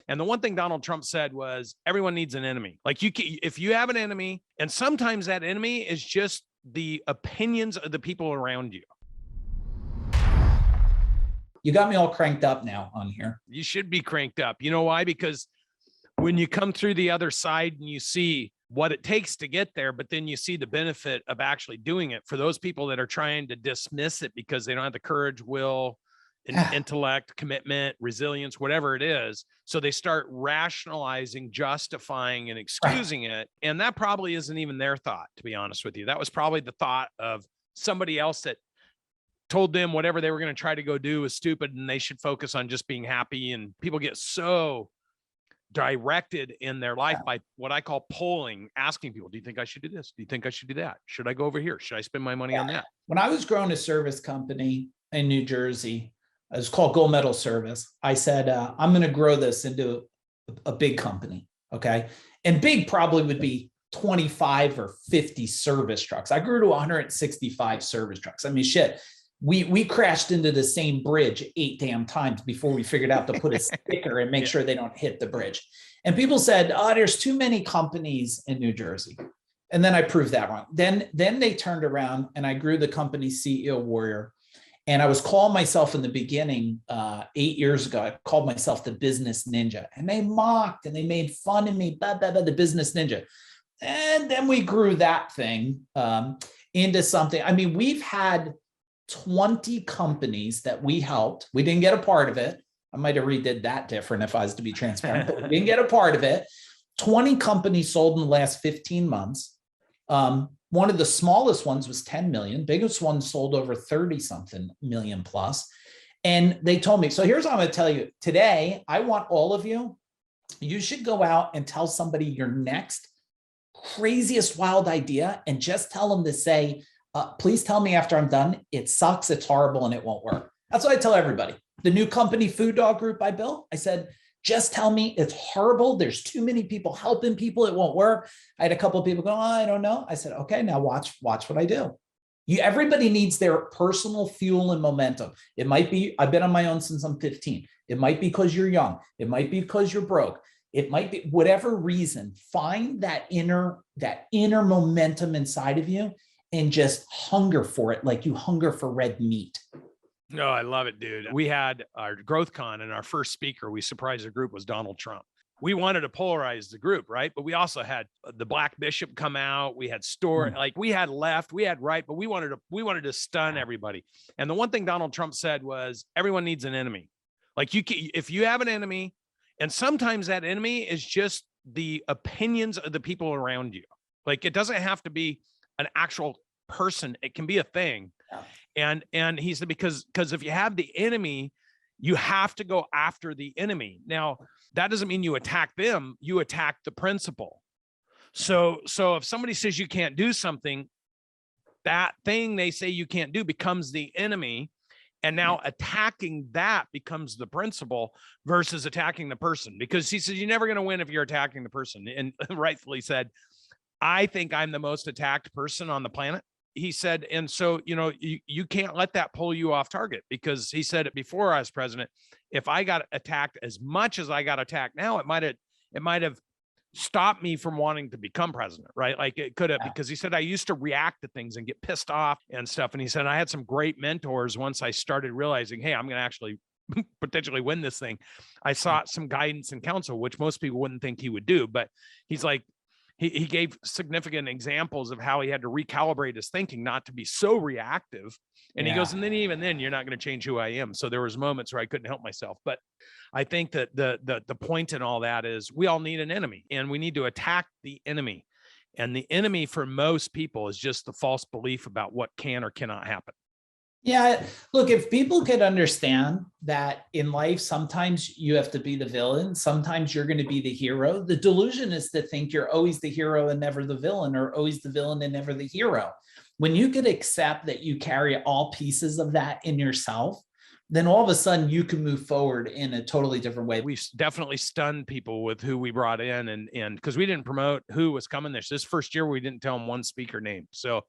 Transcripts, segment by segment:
And the one thing Donald Trump said was everyone needs an enemy. Like if you have an enemy, and sometimes that enemy is just the opinions of the people around you. You got me all cranked up now on here. You should be cranked up. You know why? Because when you come through the other side and you see what it takes to get there, but then you see the benefit of actually doing it for those people that are trying to dismiss it because they don't have the courage, will, intellect, commitment, resilience, whatever it is. So they start rationalizing, justifying, and excusing it. And that probably isn't even their thought, to be honest with you. That was probably the thought of somebody else that told them whatever they were going to try to go do was stupid and they should focus on just being happy. And people get so directed in their life by what I call polling, asking people, do you think I should do this? Do you think I should do that? Should I go over here? Should I spend my money on that? When I was growing a service company in New Jersey, it was called Gold Medal Service. I said, I'm going to grow this into a big company. Okay. And big probably would be 25 or 50 service trucks. I grew to 165 service trucks. I mean, shit. We crashed into the same bridge 8 damn times before we figured out to put a sticker and make sure they don't hit the bridge. And people said, oh, there's too many companies in New Jersey. And then I proved that wrong. Then they turned around and I grew the company CEO Warrior. And I was calling myself in the beginning, 8 years ago, I called myself the Business Ninja. And they mocked and they made fun of me, the Business Ninja. And then we grew that thing into something. I mean, we've had 20 companies that we helped. We didn't get a part of it. I might have redid that different if I was to be transparent, but we didn't get a part of it. 20 companies sold in the last 15 months. One of the smallest ones was 10 million. Biggest one sold over 30 something million plus. And they told me, so here's what I'm going to tell you today. I want all of you, you should go out and tell somebody your next craziest wild idea and just tell them to say, please tell me after I'm done, it sucks, it's horrible, and it won't work. That's what I tell everybody. The new company Food Dog Group I built, I said, just tell me it's horrible. There's too many people helping people. It won't work. I had a couple of people go, oh, I don't know. I said, okay, now watch what I do. Everybody needs their personal fuel and momentum. It might be, I've been on my own since I'm 15. It might be because you're young. It might be because you're broke. It might be whatever reason. Find that inner momentum inside of you and just hunger for it like you hunger for red meat. No, I love it, dude. We had our growth con and our first speaker, we surprised the group, was Donald Trump. We wanted to polarize the group, right? But we also had the Black Bishop come out. We had like we had left, we had right, but we wanted to stun everybody. And the one thing Donald Trump said was everyone needs an enemy. Like if you have an enemy, and sometimes that enemy is just the opinions of the people around you. Like it doesn't have to be an actual person. It can be a thing. Yeah. And he said, because if you have the enemy, you have to go after the enemy. Now, that doesn't mean you attack them, you attack the principle. So if somebody says you can't do something, that thing they say you can't do becomes the enemy. And now attacking that becomes the principle versus attacking the person, because he says you're never going to win if you're attacking the person. And rightfully said, I think I'm the most attacked person on the planet. He said, and so, you can't let that pull you off target, because he said it before I was president. If I got attacked as much as I got attacked now, it might have stopped me from wanting to become president, right? Like it could have, because he said, I used to react to things and get pissed off and stuff. And he said, I had some great mentors once I started realizing, hey, I'm going to actually potentially win this thing. I sought some guidance and counsel, which most people wouldn't think he would do, but he's like, he gave significant examples of how he had to recalibrate his thinking, not to be so reactive. And he goes, and then even then, you're not going to change who I am. So there was moments where I couldn't help myself. But I think that the point in all that is we all need an enemy, and we need to attack the enemy. And the enemy for most people is just the false belief about what can or cannot happen. Yeah, look, if people could understand that in life, sometimes you have to be the villain, sometimes you're going to be the hero. The delusion is to think you're always the hero and never the villain, or always the villain and never the hero. When you could accept that you carry all pieces of that in yourself, then all of a sudden you can move forward in a totally different way. We definitely stunned people with who we brought in, and because we didn't promote who was coming this first year, we didn't tell them one speaker name. So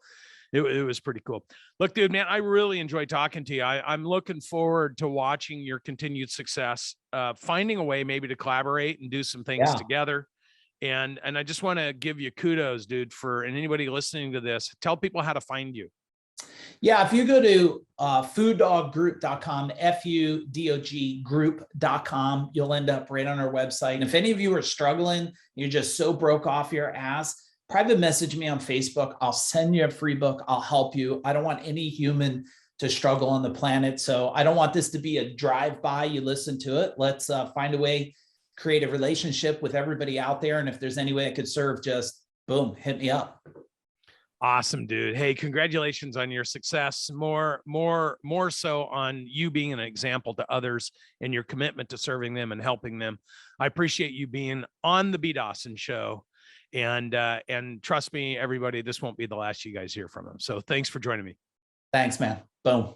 It was pretty cool. Look, dude, man, I really enjoy talking to you. I'm looking forward to watching your continued success, finding a way maybe to collaborate and do some things together. And I just want to give you kudos, dude, and anybody listening to this, tell people how to find you. Yeah, if you go to fooddog.com, FUDOG group.com, you'll end up right on our website. And if any of you are struggling, you're just so broke off your ass, private message me on Facebook. I'll send you a free book. I'll help you. I don't want any human to struggle on the planet. So I don't want this to be a drive-by. You listen to it. Let's find a way, create a relationship with everybody out there. And if there's any way I could serve, just boom, hit me up. Awesome, dude. Hey, congratulations on your success. More so on you being an example to others and your commitment to serving them and helping them. I appreciate you being on the B. Dawson Show. And trust me, everybody, this won't be the last you guys hear from him. So thanks for joining me. Thanks, man. Boom.